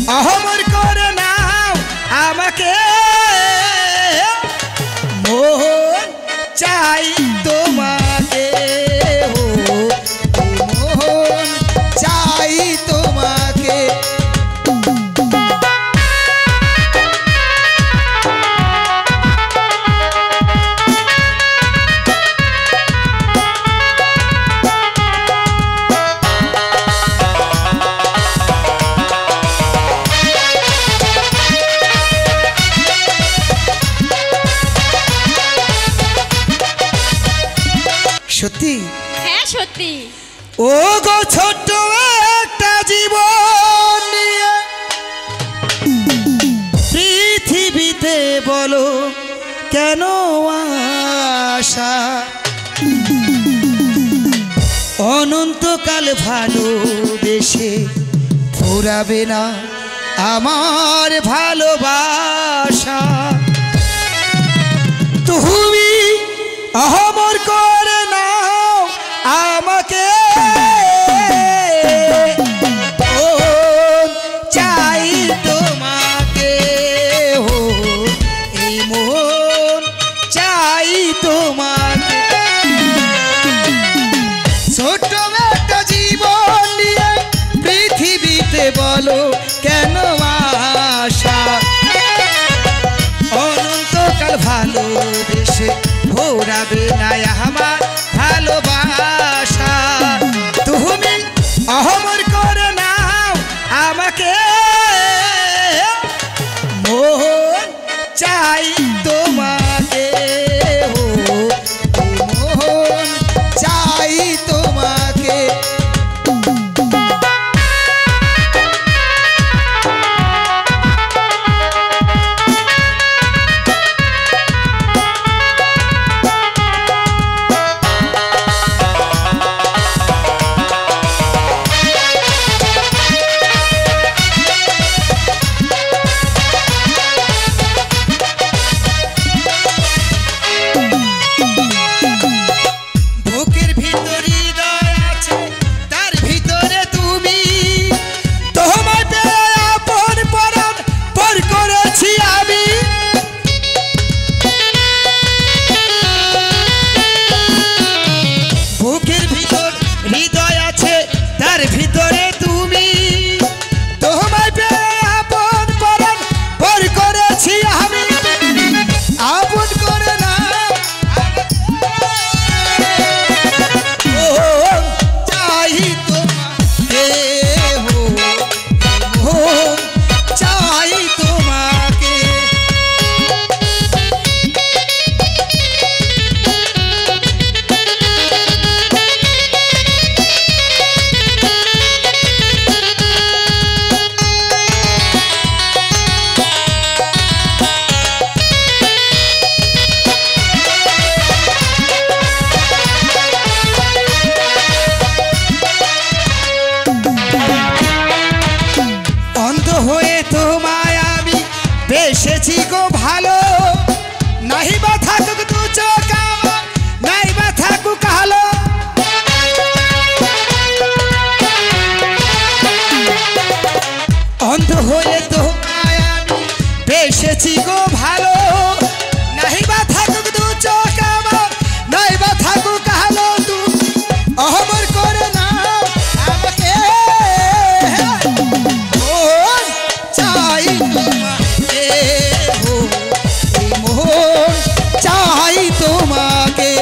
অহমর করে নাও আমাকে মোহন চাই তোমাকে মোহন চাই তোমাকে সত্যি হ্যাঁ সত্যি ও গো ছোট্ট একটা জীবন নিয়ে পৃথিবীতে বলো কেন আশা অনন্তকাল ভালোবেসে ফুরাবে না আমার ভালোবাসা তুমি অহমর করে নাও আমাকে চাই তোমাকে এই মন চাই তোমাকে ছোট্ট একটা জীবন নিয়ে পৃথিবীতে বলো কেন আশা অনন্তকাল ভালোবেসে ভোরাবে না আমার ভালোবাসা তুমি অহমর করে নাও আমাকে মোহন চাই তোমাকে মোহন চাই তোমাকে বেশেছি গো ভালো নাহি বা থাকুক দু চোখ নাই বা থাকুক কালো অন্ধ হয়ে তো আমি বেশেছি গো ভালো নাহি বা থাকুক দু চোখ নাই বা থাকুক কালো তু অহমর করে না আমাকে চাই মোহন চাই তোমাকে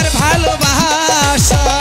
আমার ভালোবাসা